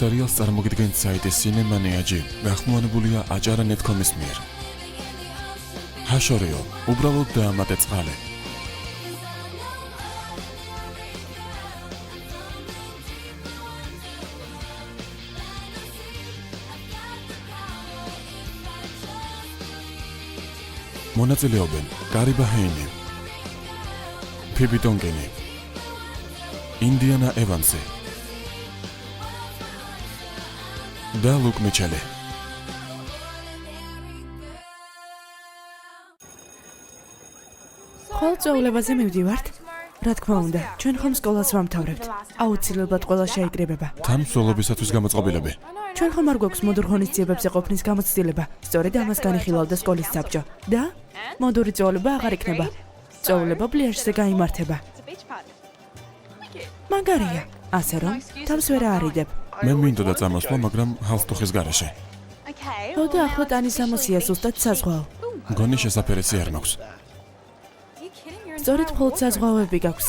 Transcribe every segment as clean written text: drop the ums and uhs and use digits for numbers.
სერიალს წარმოგიდგენთ საიტის Cinemania.gr, გახმოვანებულია acara.net.com-ის მიერ. ჰაშორიო, უბრალოდ დაამატე წყალი. მონაწილეობენ კარი ბაჰეინი, ფიბი ტონკენი, ინდიანა ევანსი და ლუკ მიჩელი. ხოლ წვეულებაზე მივდივართ. რა თქმა უნდა, ჩვენ ხომ სკოლას ვამთავრებთ. აუცილებლად ყველა შეიკრიბება. თან მსვლელობისათვის გამოწყობილები. ჩვენ ხომ არ გვაქვს მოდურ ღონისძიებებზე ყოფნის გამოცდილება. სწორედ ამას განიხილავდა სკოლის საბჭო. და მოდური წვეულება აღარ იქნება. წვეულება პლიაჟზე გაიმართება. მაგარია, ასე რომ თავს ვერ აარიდებ. მე მინდოდა წამოსვლა, მაგრამ ჰალსტუხის გარეშე. ხო და ახლა ტანის ამოსია ზუსტად საზღვაო. მგონი შესაფერისი არ მაქვს. სწორედ მხოლოდ საზღვაოები გაქვს.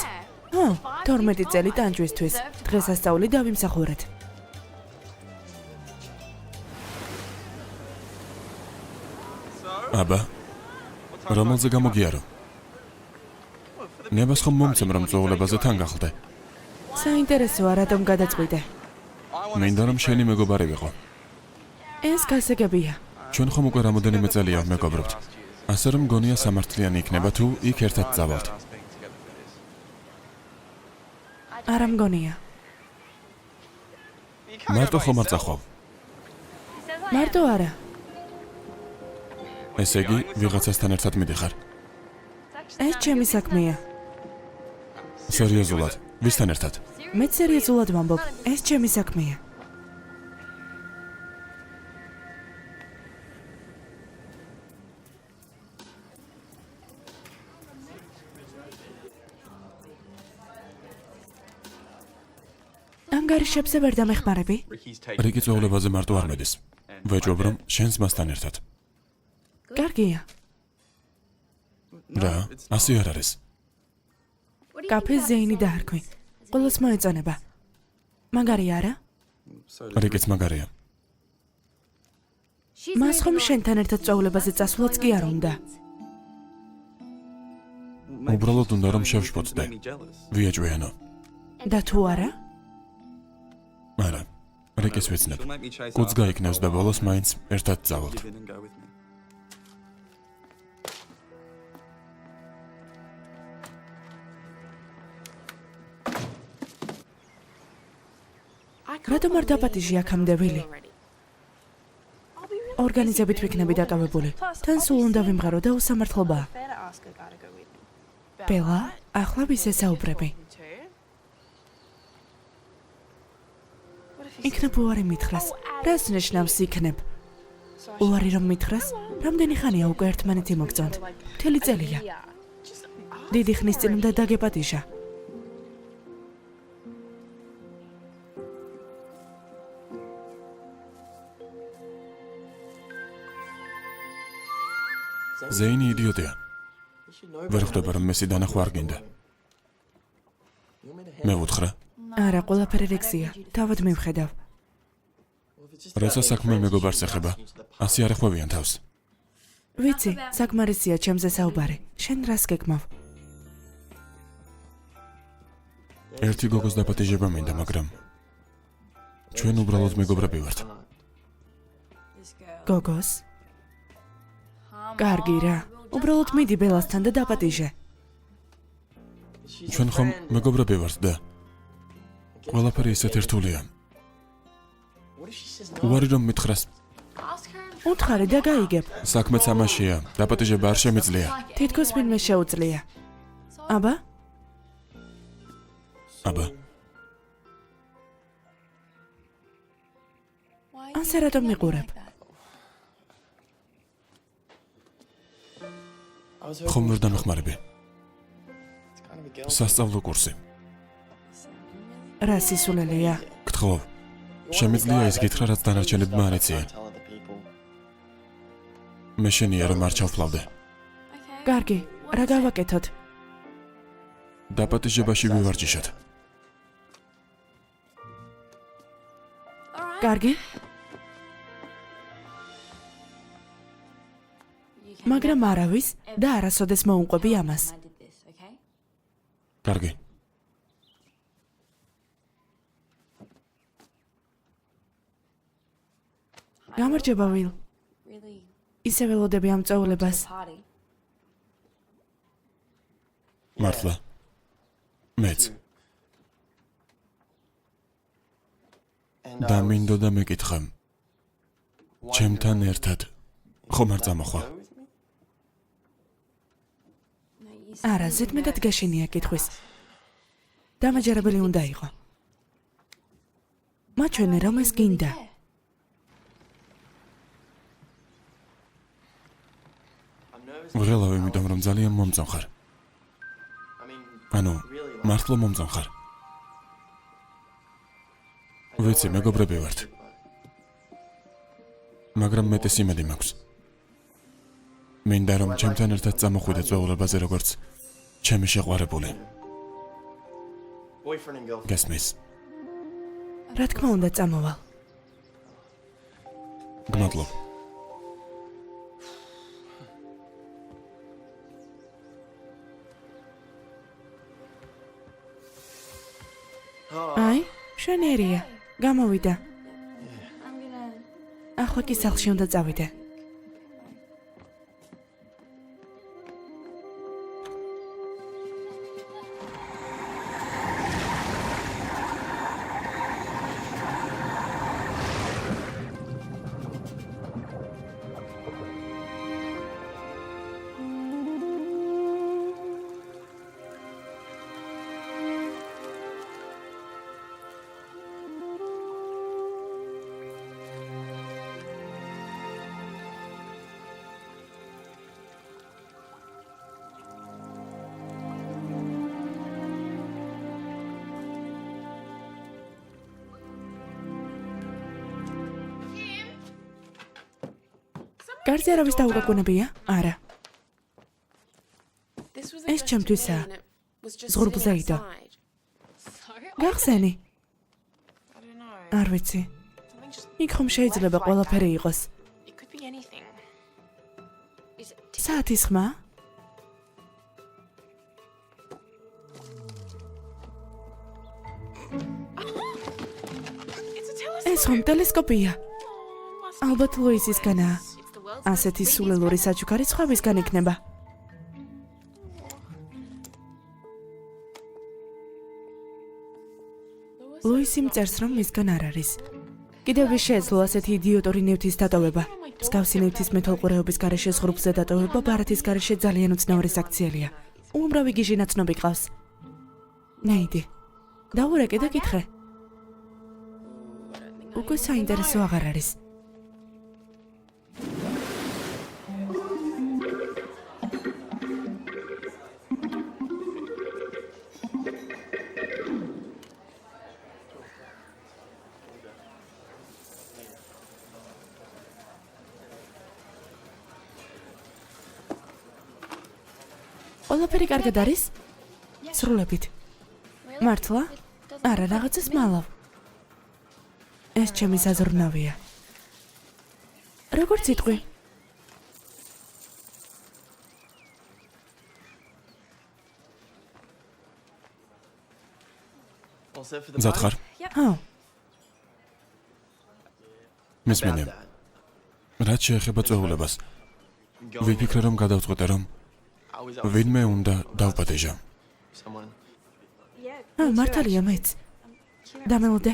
12 წელი ტანჯვისთვის. დღესასწაული დავიმსახურეთ. აბა, რომელზე გამოგიარო? ნებას ხომ მომცემ, რომ წვეულებაზე თან გახლდე? საინტერესოა, რატომ გადაწყვიტე? მინდა რომ შენი მეგობარი ვიყო. ეს გასაგებია. ჩვენ ხომ უკვე რამოდენიმე წელია მეგობრობთ. ასე რომ მგონია სამართლიანი იქნება თუ იქ ერთად წავალთ. არა მგონია. მარტო ხომ არ წახვავ? მარტო არა. ესე იგი, ვიღაცასთან ერთად მიდიხარ. ეს ჩემი საქმეა. სერიოზულად, ვისთან ერთად? მე სერიოზულად ვამბობ, ეს ჩემი საქმეა. ანგარიშებზე ვერ დამეხმარები? რიკი წვეულებაზე მარტო არ მედის. ვეჭვობ, რომ შენს მასთან ერთად. კარგია. რა, ასე არ არის. კაფე ზეინი დაარქვი. ყველას მოეწონება. მაგარია არა? რიკიც მაგარია. მას ხომ შენთან ერთად წვეულებაზე წასვლაც კი არ უნდა. უბრალოდ უნდა რომ შევშფოთდე. ვიეჭვიანო. და თუ არა? არა, რიკის ვიცნებ. კუც გაიქნევს და ბოლოს მაინც ერთად წავალთ. რატომ არ დაპატიჟი აქამდე ვილი? ორგანიზებით ვიქნები დაკავებული. თან სულ უნდა ვიმღერო და უსამართლობაა. ბელა, ახლა ვისე საუბრები. იქნებ უარი მითხრას. რას ნიშნავს იქნებ? უარი რომ მითხრას? რამდენი ხანია უკვე ერთმანეთი მოგწონთ? მთელი წელია. დიდი ხნის წინ უნდა დაგეპატიჟა. ზეინი იდიოტია. ვერ ხვდება რომ მესი დანახვა არ გინდა. მე ვუთხრა. არა, ყველაფერი რიგზია. თავად მივხედავ. როცა საქმე მეგობარს ეხება, ასე არ ეხვევიან თავს. ვიცი, საკმარისია ჩემზე საუბარი. შენ რას გეკმავ? ერთი გოგოს დაპატიჟება მინდა, მაგრამ ჩვენ უბრალოდ მეგობრები ვართ. გოგოს? კარგი რა. უბრალოდ მიდი ბელასთან და დაპატიჟე. ჩვენ ხომ მეგობრები ვართ და ყველაფერი ისეთ რთულია. უარი რომ მითხრას, უთხარი და გაიგებ. საქმეც ამაშია, დაპატიჟება არ შემიძლია. თითქოს ვინმე შეუძლია. აბა? აბა, ასე რატომ მიყურებ? ხომ ვერ დამეხმარები. სასწავლო კურსი. რა სისულელეა? გთხოვ, შემიძლია ის გითხრა, რაც დანარჩენებმა არ ეციან. მე შენია რომ არ ჩავფლავდე. კარგი, რა გავაკეთოთ? დაპატიჟებაში ვივარჯიშოთ. კარგი? მაგრამ არავის და არასოდეს მოუყვები ამას. კარგი. გამარჯობა, ვილ. ისე ველოდები ამ წვეულებას. მართლა. მეც. და მინდოდა მეკითხა. ჩემთან ერთად ხომ არ წამოხვა? არა, ზედმეტად გაშინია კითხვის. დამაჯერებელი უნდა იყო. მაჩვენე, რომ ეს გინდა. ვღელავ იმიტომ, რომ ძალიან მომწონს ხარ. ანუ, მართლა მომწონს ხარ. ვიცი, მეგობრები ვართ. მაგრამ მეტეს იმედი მაქვს. მინდა, რომ ჩემთან ერთად წამოხვიდე წვეულებაზე როგორც ჩემი შეყვარებული. გესმის? რა თქმა უნდა, წამოვალ. გმადლობ. აი, შენერია. გამოვიდა. ახლა კი სახლში უნდა წავიდე. გარზე არავის დაუკაკუნებია? არა. ეს ჩემთვისაა. ზღურბლზე იდო. გახსენი? არ ვიცი. იქ ხომ შეიძლება ყველაფერი იყოს. საათის ხმა? ეს ხომ ტელესკოპია? ალბათ ლუისისგანაა. ასეთი სულელური საჩუქარი სხვებისგან იქნება. ლუისი მწერს, რომ მისგან არ არის. კიდევ ვის შეეძლო ასეთი იდიოტური ნივთის დატოვება? მსგავსი ნივთის მეთვალყურეობის გარეშე ზღურბლზე დატოვება ბარათის გარეშე ძალიან უცნაური საქციელია. უამრავი გიჟი ნაცნობი ყავს. ნეიდი, დაურეკე და კითხე. უკვე საინტერესო აღარ არის. ყველაფერი კარგად არის? სრულებით. მართლა? არა, რაღაცას მალავ. ეს ჩემი საზრუნავია. როგორც იტყვი? მზად ხარ? ჰა, მისმენე. რაც შეეხება წვეულებას, ვიფიქრე, რომ გადავწყვეტე, რომ ვინმე უნდა დავპატეჟა. მართალია მეც. დამელოდე.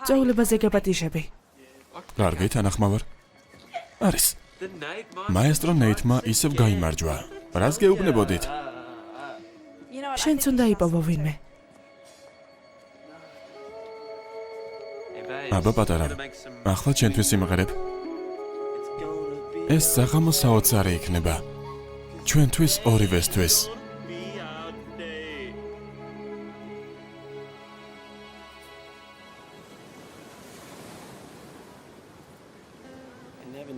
წვეულებაზე გაპატიჟები. კარგი, თანახმავარ. არის. მაესტრო ნეითმა ისევ გაიმარჯვა. რას გეუბნებოდით? შენც უნდა იპოვო ვინმე. აბა პატარა. ახლა ჩემთვის იმღერებ. ეს საღამო საოცარი იქნება. ჩვენთვის ორივესთვის.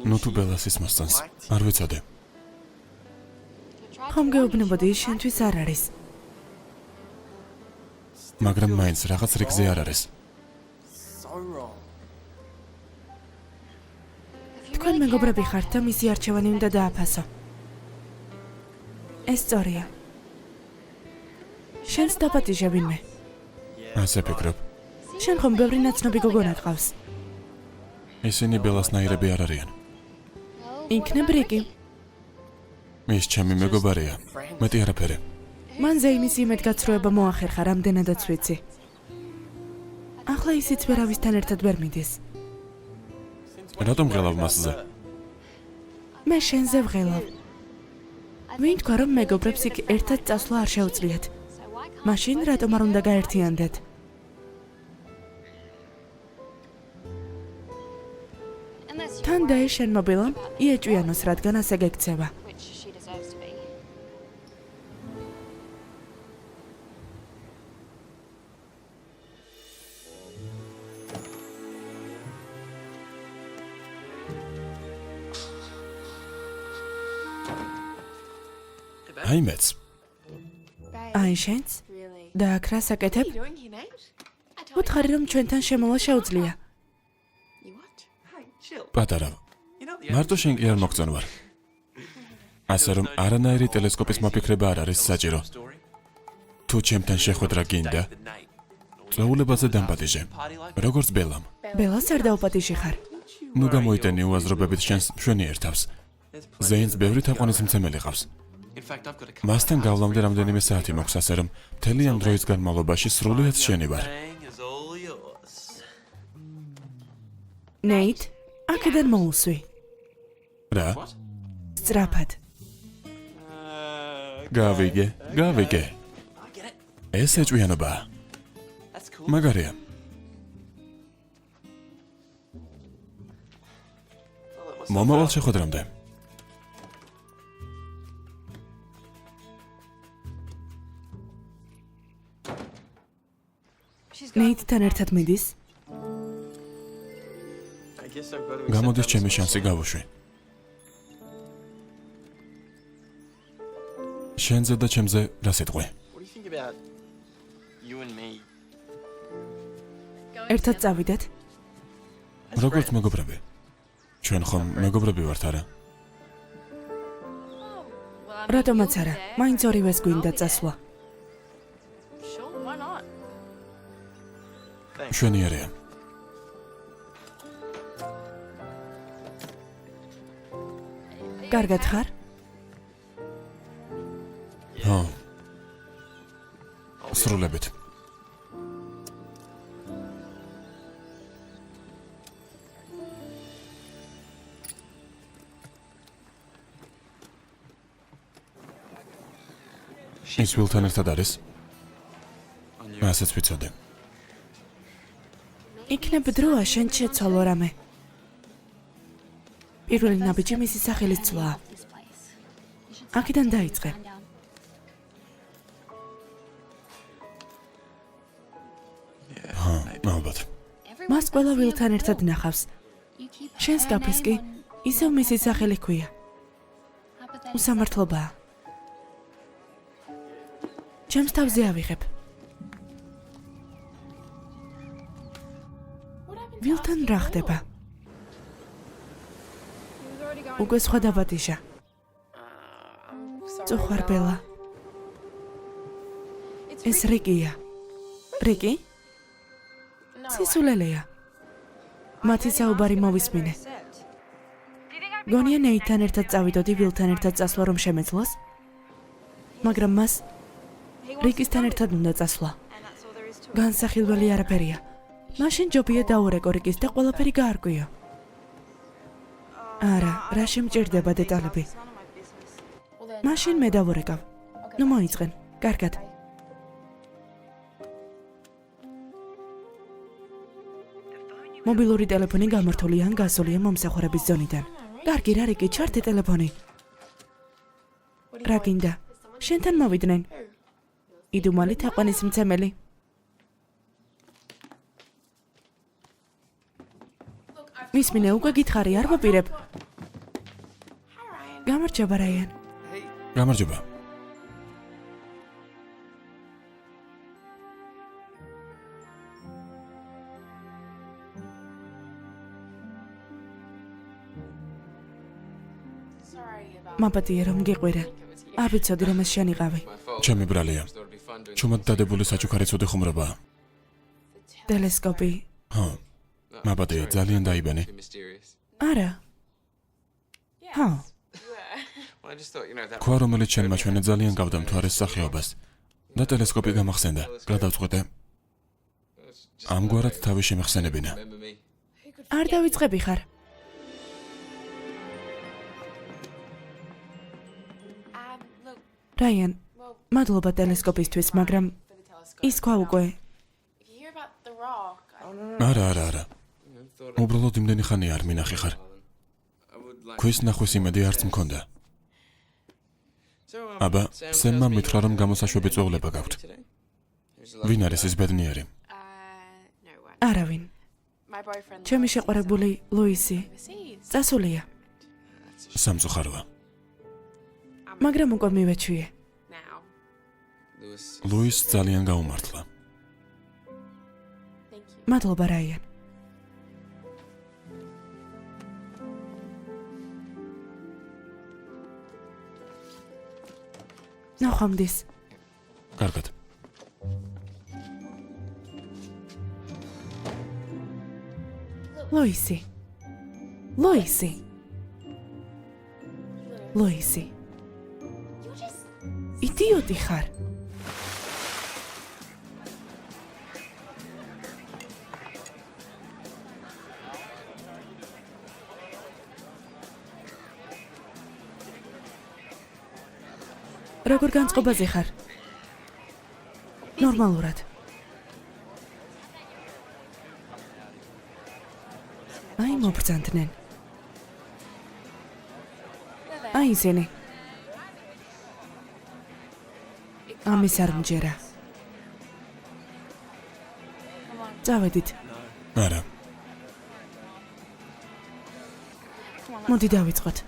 ნუ თუ ბელასის მოსწონს, არ ვიცოდე. ხომ გეუბნებოდი, შენთვის არ არის. მაგრამ მაინც რაღაც რიგზე არ არის. თქვენ მეგობრები ხართ და მისი არჩევანი უნდა დააფასო. ეს სწორია. შენს დაპატიჟე ვინმე. ასე ფიქრობ. შენ ხომ ბევრი ნაცნობი გოგონა გყავს. ისინი ბელასნაირები არ არიან. იქნებ რიკი. ის ჩემი მეგობარია. მეტი არაფერი. მან ზეინის იმედგაცრუება მოახერხა, რამდენადაც ვიცი. ახლა ისიც ვერავისთან ერთად ვერ მიდის. რატომ ღელავ მასზე? მე შენზე ვღელავ. ვინ თქვა, რომ მეგობრებს იქ ერთად წასვლა არ შეუძლიათ? მაშინ რატომ არ უნდა გაერთიანდეთ? თან დაეშენ მობილამ იეჭვიანოს, რადგან ასე გექცევა. აი მეც. აი შენც? და აქ რა საკეთებ? უთხარი, რომ ჩვენთან შემოვა შეუძლია. პატარა. მარტო შენ კი არ მოგწონვარ. ასე რომ არანაირი ტელესკოპის მოფიქრება არ არის საჭირო. თუ ჩემთან შეხვედრა გინდა, წვეულებაზე დამპატიჟე. როგორც ბელამ. ბელას არ დაუპატიჟი ხარ. ნუ გამოიტენი უაზრობებით შენს მშვენიერ თავს. ზეინს ბევრი თაყვანისმცემელი ყავს. მასთან გავლამდე რამდენიმე საათი მოქვს, ასე რომ მთელი ამ დროის განმავლობაში სრულიად შენი ვარ. ნეით, აქედან მოусვი. რა? სწრაფად. გავიგე. ეს ეჭვიანობაა. მაგარია. მომავალ შეხვედრამდე. ნეითთან ერთად მიდის? გამოდის ჩემი შანსი გავუშვი. შენზე და ჩემზე რა სიტყვი? ერთად წავიდეთ? როგორც მეგობრები. ჩვენ ხომ მეგობრები ვართ, არა? რატომაც არა, მაინც ორივეს გვინდა წასვლა. მშვენიერია. კარგად ხარ? ხო. სრულებით. ის ვილთან ერთად არის? ასეც ვიცოდე. იქნებ დროა შენ შეცვალო რამე. პირველი ნაბიჯი მისი სახელის ცვლაა. აქედან დაიწყე. ალბათ. მას ყველა ვილთან ერთად ნახავს. შენს კაფეს კი ისევ მისი სახელი ჰქვია. უსამართლობაა. ჩემს თავზე ავიღებ. ვილთან რა ხდება? უკვე სხვა დაპატიჟა. წუხარ ბელა. ეს რიკია. რიკი? სისულელეა. მათი საუბარი მოვისმინე. გონია ნეითთან ერთად წავიდოდი ვილთან ერთად წასვლა რომ შემეძლოს? მაგრამ მას რიკისთან ერთად უნდა წასვლა. განსახილველი არაფერია. მაშინ ჯობია დაურეკო რიკის და ყველაფერი გაარკვიო. არა, რა შემჭირდება დეტალები. მაშინ მე დავურეკავ. ნუ მოიწყენ. კარგად. მობილური ტელეფონი გამართული ან გასულია მომსახურების ზონიდან. კარგი, რა რიკი, ჩართე ტელეფონი. რა გინდა? შენთან მოვიდნენ. იდუმალი თაყვანისმცემელი. მისმინე, უკვე გითხარი, არ ვაპირებ. გამარჯობა, რაიან. გამარჯობა. მაპატია რომ გიყვირე. არ ვიცოდი რომ ეს შენ იყავი. ჩემი ბრალია. ჩუმად დადებული საჩუქარი ცუდი ხუმრობაა. ტელესკოპი. ხო. მაპატია ძალიან დაიბანე. არა. ჰა. ქვა რომელიც შენ მაჩვენე ძალიან გავდამთვარეს სახეობას. და ტელესკოპი გამახსენდა. გადავწყვეტე. ამგვარად თავი შემეხსენებინა. არ დავიწყები ხარ. რაიან, მადლობა ტელესკოპისთვის, მაგრამ ის ქვა უკვე არა. უბრალოდ იმდენი ხანი არ მინახი ხარ. ქვის ნახვის იმედი არც მქონდა. აბა, სემმა მითხრა რომ გამოსაშვები წვეულება გაქვთ. ვინ არის ეს ბედნიერი? არავინ. ჩემი შეყვარებული ლუისი. წასულია, სამწუხაროა. მაგრამ უკვე მივეჩვიე. ლუის ძალიან გაუმართლა. მადლობა რაიან. ნახვამდის. კარგად. ლუისი. ლუისი. ლუისი. იდიოტი ხარ. როგორ განწყობაზე ხარ? ნორმალურად. აი მობრძანდნენ. აი ისინი. ამის არ მჯერა. წავედით. არა. მოდი დავიწყოთ.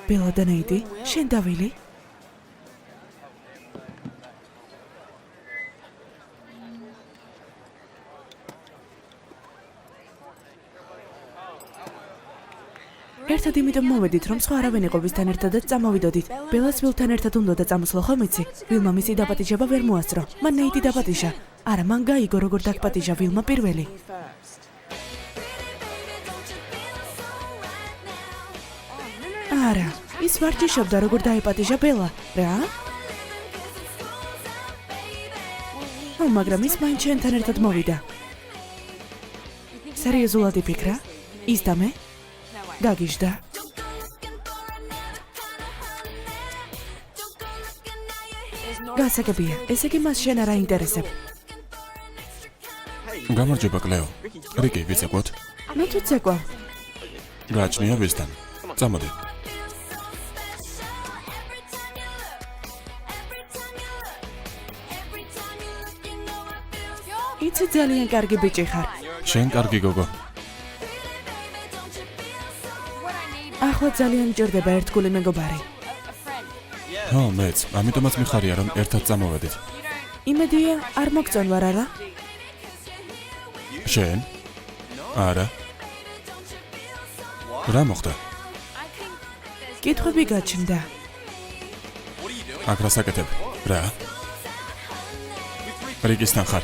ბელა და ნეიდი, შენ დავილი? ერთად იმიტომ მოვედით, რომ სხვა არავინ იყო ვისთან ერთადაც წამოვიდოდით. ბელას ვილთან ერთად უნდა წამოსვლო, ხომ იცი? ვილმა მისი დაპატიჟება ვერ მოასწრო. მან ნეიდი დაპატიჟა. არა, მან გაიგო როგორ დაგპატიჟა ვილმა პირველი. არა, ის ვარჯიშობდა როგორ დაეპატიჟა ბელა. რა? მაგრამ ის მაინც შენთან ერთად მოვიდა. სერიოზულად იფიქრა? ის და მე? გაგიჟდა. გასაგებია, ესე იგი მას შენ არ აინტერესებ. გამარჯობა კლეო. რიკი, ვიცეკვოთ? ნუ თუ ცეკვავ. გააჩნია ვისთან. წამოდი. იცი ძალიან კარგი ბიჭი ხარ. შენ კარგი გოგო. ახლა ძალიან მჭირდება ერთგული მეგობარი. ხო, მეც. ამიტომაც მიხარია რომ ერთად წამოვედით. იმედია არ მოგწონ ვარ არა? შენ? არა. რა მოხდა? კითხვები გაჩნდა. აქ რა საკეთებ? რა? რიგისთან ხარ?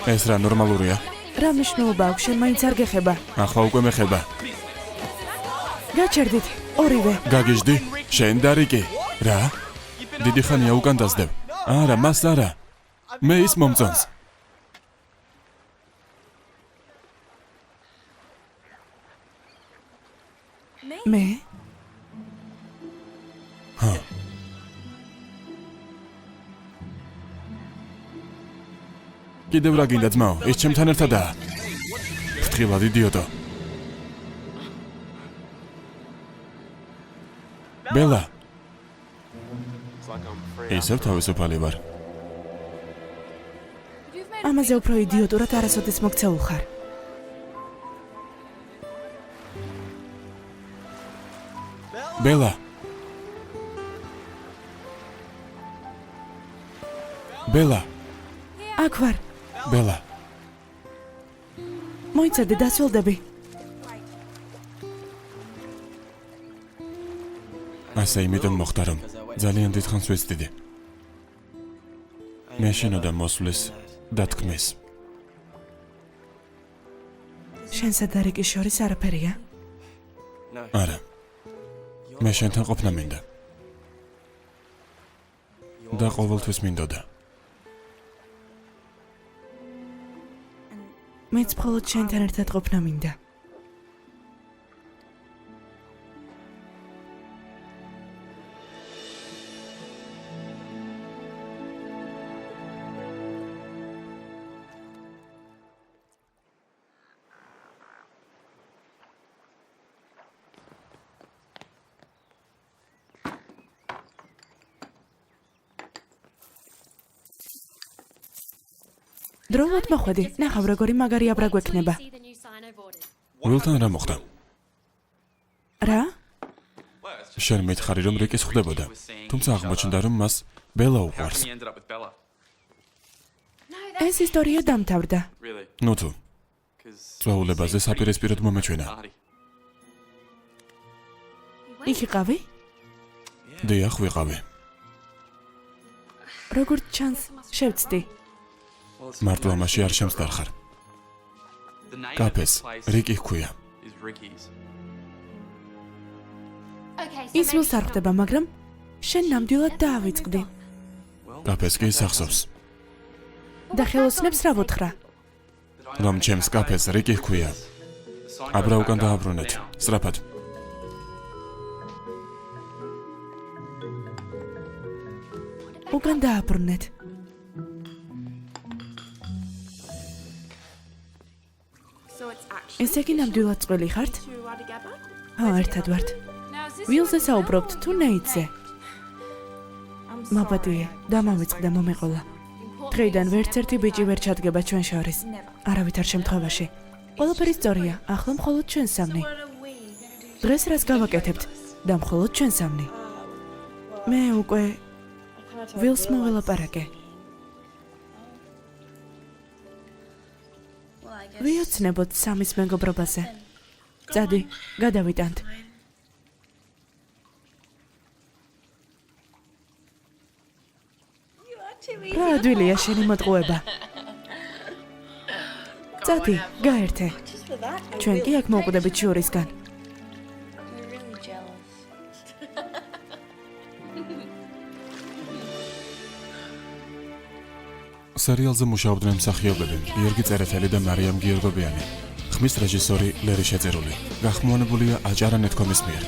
ეს რა ნორმალურია? რა მნიშვნელობა აქვს შენ მაინც არ გეხება? ახლა უკვე მეხება. გაჩერდით, ორივე. გაგიჟდი? შენ და რიკი? რა? დიდი ხანია უკან დასდებ. არა, მას არა. მე ის მომწონს. მე? ჰა. კიდევ რა გინდა ძმაო? ის ჩემთან ერთადაა. ფრთხილად იდიოტო. ბელა. ისევ თავისუფალი ვარ. ამაზე უფრო იდიოტურად არასოდეს მოგცეულ ხარ. ბელა. ბელა. აქ ვარ. ბელა, მოიცადე, დასველდები. ასე იმიტომ მოხდა, რომ ძალიან დიდხანს ვეცდიდი. მე შენოდა მოსვლის დათქმის. შენსა და რიკის შორის არაფერია. არა. მე შენთან ყოფნა მინდა. და ყოველთვის მინდოდა. მეც მხოლოდ შენთან ერთად ყოფნა მინდა. დროულად მოხვედი, ნახავ როგორი მაგარი აბრა გვექნება. ვილთან რა მოხდა? რა? შენ მითხარი რომ რიკის ხვდებოდა, თუმცა აღმოჩნდა რომ მას ბელა უყვარს. ეს ისტორია დამთავრდა. ნუ თუ, წვეულებაზე საპირისპიროდ მომეჩვენა. იქ იყავი? დიახ, ვიყავი. როგორც ჩანს, შევწდი. მარტო ამაში არ შემსდარხარ. კაფეს რიკი ჰქვია. ის ვილს არ ხვდება, მაგრამ შენ ნამდვილად დაავიწყდი. კაფეს კი სახსოვს. და ხელოსნებს რა ვუთხრა? რომ ჩემს კაფეს რიკი ჰქვია. აბრა უკან დააბრუნეთ, სწრაფად. უკან დააბრუნეთ. ესე იგი ნამდვილად წყვილი ხართ? ერთად ვართ. ვილზე საუბრობთ თუ ნეიტზე? მაბადია, დამავიწყდა მომეყოლა. დღეიდან ვერც ერთი ბიჭი ვერ ჩადგება ჩვენ შორის. არავითარ შემთხვევაში. ყველაფერი სწორია, ახლა მხოლოდ ჩვენ სამნი. დღეს რას გავაკეთებთ? და მხოლოდ ჩვენ სამნი. მე უკვე ვილს მოველაპარაკე. ვიოცნებოთ სამის მეგობრობაზე. წადი, გადავიტანთ. რა ადვილია შენი მოტყუება? წადი, გაერთე. ჩვენ კი აქ მოვკვდებით შურისგან. სერიალზე მუშაობდნენ მსახიობები გიორგი წერეთელი და მარიამ გიორგობიანი. ხმის რეჟისორი ლერი შეწერული. გახმოვანებულია აჭარა.net.com-ის მიერ.